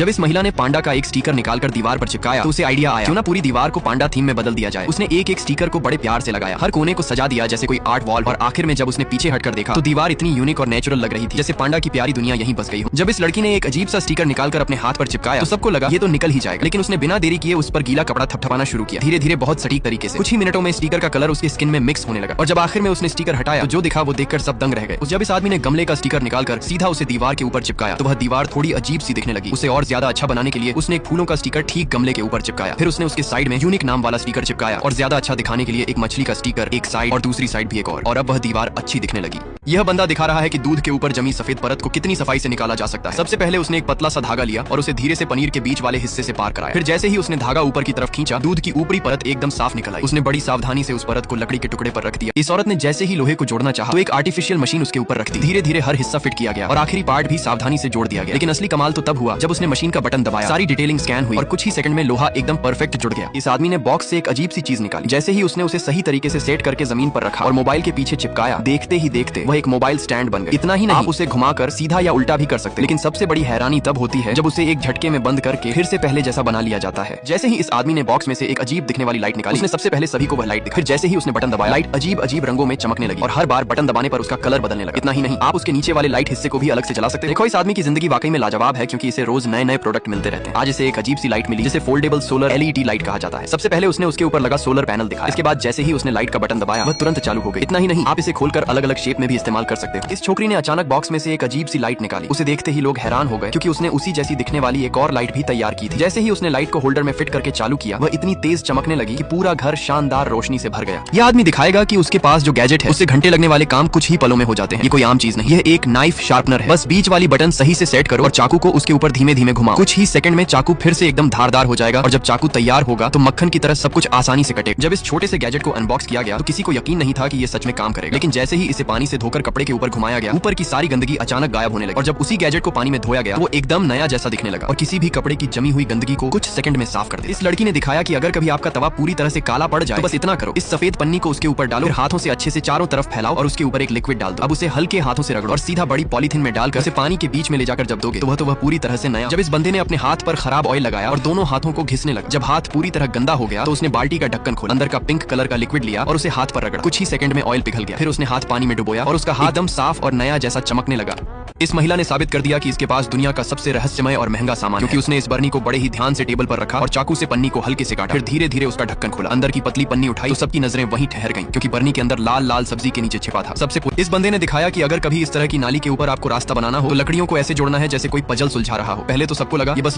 जब इस महिला ने पांडा का एक स्टिकर निकालकर दीवार पर चिपकाया तो उसे आइडिया आया क्यों ना पूरी दीवार को पांडा थीम में बदल दिया जाए। उसने एक एक स्टिकर को बड़े प्यार से लगाया, हर कोने को सजा दिया जैसे कोई आर्ट वॉल, और आखिर में जब उसने पीछे हटकर देखा तो दीवार इतनी यूनिक और नेचुरल लग रही थी जैसे पांडा की प्यारी दुनिया यहीं बस गई हो। जब इस लड़की ने एक अजीब सा स्टिकर निकालकर अपने हाथ पर चिपकाया तो सबको लगा ये तो निकल ही जाएगा, लेकिन उसने बिना देरी किए उस पर गीला कपड़ा थपथपाना शुरू किया। धीरे धीरे बहुत सटीक तरीके से कुछ ही मिनटों में स्टिकर का कलर उसकी स्किन में मिक्स होने लगा, और जब आखिर में उसने स्टिकर हटाया तो जो दिखा वो देखकर सब दंग रह गए। जब इस आदमी ने गमले का स्टिकर निकालकर सीधा उसे दीवार के ऊपर चिपकाया तो वह दीवार थोड़ी अजीब सी दिखने लगी। उसे और ज्यादा अच्छा बनाने के लिए उसने एक फूलों का स्टिकर ठीक गमले के ऊपर चिपकाया, फिर उसने उसके साइड में यूनिक नाम वाला स्टिकर चिपकाया और ज्यादा अच्छा दिखाने के लिए एक मछली का स्टिकर एक साइड और दूसरी साइड भी एक और अब वह दीवार अच्छी दिखने लगी। यह बंदा दिखा रहा है कि दूध के ऊपर जमी सफेद परत को कितनी सफाई से निकाला जा सकता है। सबसे पहले उसने एक पतला सा धागा लिया और उसे धीरे से पनीर के बीच वाले हिस्से से पार कराया। फिर जैसे ही उसने धागा ऊपर की तरफ खींचा दूध की ऊपरी परत एकदम साफ निकल आई। उसने बड़ी सावधानी से उस परत को लकड़ी के टुकड़े पर रख दिया। इस औरत ने जैसे ही लोहे को जोड़ना चाहा तो एक आर्टिफिशियल मशीन उसके ऊपर रख दी। धीरे धीरे हर हिस्सा फिट किया गया और आखिरी पार्ट भी सावधानी से जोड़ दिया गया। लेकिन असली कमाल तो तब हुआ जब उसने मशीन का बटन दबाया, सारी डिटेलिंग स्कैन हुई और कुछ ही सेकंड में लोहा एकदम परफेक्ट जुड़ गया। इस आदमी ने बॉक्स से एक अजीब सी चीज निकाली। जैसे ही उसने उसे सही तरीके से सेट करके जमीन पर रखा और मोबाइल के पीछे चिपकाया, देखते ही देखते वह एक मोबाइल स्टैंड बन गया। इतना ही नहीं, आप उसे घुमाकर सीधा या उल्टा भी कर सकते, लेकिन सबसे बड़ी हैरानी तब होती है जब उसे एक झटके में बंद करके फिर से पहले जैसा बना लिया जाता है। जैसे ही इस आदमी ने बॉक्स में से एक अजीब दिखने वाली लाइट निकाली, उसने सबसे पहले सभी को वह लाइट दिखाई। जैसे ही उसने बटन दबाया लाइट अजीब अजीब रंगों में चमकने लगी और हर बार बटन दबाने पर उसका कलर बदलने लगा। इतना ही नहीं, आप उसके नीचे वाले लाइट हिस्से को भी अलग से चला सकते हैं। देखो, इस आदमी की जिंदगी वाकई में लाजवाब है क्योंकि इसे रोज नए नए प्रोडक्ट मिलते रहते हैं। आज इसे एक अजीब सी लाइट मिली जिसे फोल्डेबल सोलर एलईडी लाइट कहा जाता है। सबसे पहले उसने उसके ऊपर लगा सोलर पैनल दिखाया। इसके बाद जैसे ही उसने लाइट का बटन दबाया वह तुरंत चालू हो गई। इतना ही नहीं, आप इसे खोलकर अलग अलग शेप में भी इस्तेमाल कर सकते हो। इस छोकरी ने अचानक बॉक्स में से एक अजीब सी लाइट निकाली। उसे देखते ही लोग हैरान हो गए क्योंकि उसने उसी जैसी दिखने वाली एक और लाइट भी तैयार की थी। जैसे ही उसने लाइट को होल्डर में फिट करके चालू किया वह इतनी तेज चमकने लगी कि पूरा घर शानदार रोशनी से भर गया। यह आदमी दिखाएगा कि उसके पास जो गैजेट है उससे घंटे लगने वाले काम कुछ ही पलों में हो जाते हैं। ये कोई आम चीज नहीं, यह एक नाइफ शार्पनर है। बस बीच वाली बटन सही से सेट करो और चाकू को उसके ऊपर धीमे धीमे घुमाओ। कुछ ही सेकंड में चाकू फिर से एकदम धारदार हो जाएगा और जब चाकू तैयार होगा तो मक्खन की तरह सब कुछ आसानी से कटेगा। जब इस छोटे से गैजेट को अनबॉक्स किया गया तो किसी को यकीन नहीं था कि ये सच में काम करेगा, लेकिन जैसे ही इसे पानी से धोकर कपड़े के ऊपर घुमाया गया ऊपर की सारी गंदगी अचानक गायब होने लगी और जब उसी गैजेट को पानी में धोया गया वो एकदम नया जैसा दिखने लगा और किसी भी कपड़े की जमी हुई गंदगी को कुछ सेकंड में साफ कर दे। इस लड़की ने दिखाया कि अगर कभी आपका तवा पूरी तरह से काला पड़ जाए तो बस इतना करो, इस सफेद पन्नी को उसके ऊपर डालो, फिर हाथों से अच्छे से चारों तरफ फैलाओ और उसके ऊपर एक लिक्विड डाल दो। अब उसे हल्के हाथों से रगड़ो और सीधा बड़ी पॉलीथीन में डालकर उसे पानी के बीच में ले जाकर जब दोगे तो वह पूरी तरह से नया। जब इस बंदे ने अपने हाथ पर खराब ऑयल लगाया और दोनों हाथों को घिसने लगा, जब हाथ पूरी तरह गंदा हो गया तो उसने बाल्टी का ढक्कन खोला, अंदर का पिंक कलर का लिक्विड लिया और उसे हाथ पर रगड़ा। कुछ ही सेकंड में ऑयल पिघल गया, फिर उसने हाथ पानी में डुबोया और उसका हाथ एकदम साफ और नया जैसा चमकने लगा। इस महिला ने साबित कर दिया कि इसके पास दुनिया का सबसे रहस्यमय और महंगा सामान है, क्योंकि उसने इस बर्नी को बड़े ही ध्यान से टेबल पर रखा और चाकू से पन्नी को हल्के से काटा, फिर धीरे धीरे उसका ढक्कन खोला, अंदर की पतली पन्नी उठाई तो सबकी नजरें वहीं ठहर गईं, क्योंकि बर्नी के अंदर लाल लाल सब्जी के नीचे छिपा था। इस बंदे ने दिखाया कि अगर कभी इस तरह की नाली के ऊपर आपको रास्ता बनाना हो तो लकड़ियों को ऐसे जोड़ना है जैसे कोई पजल सुलझा रहा हो। पहले तो सबको लगा ये बस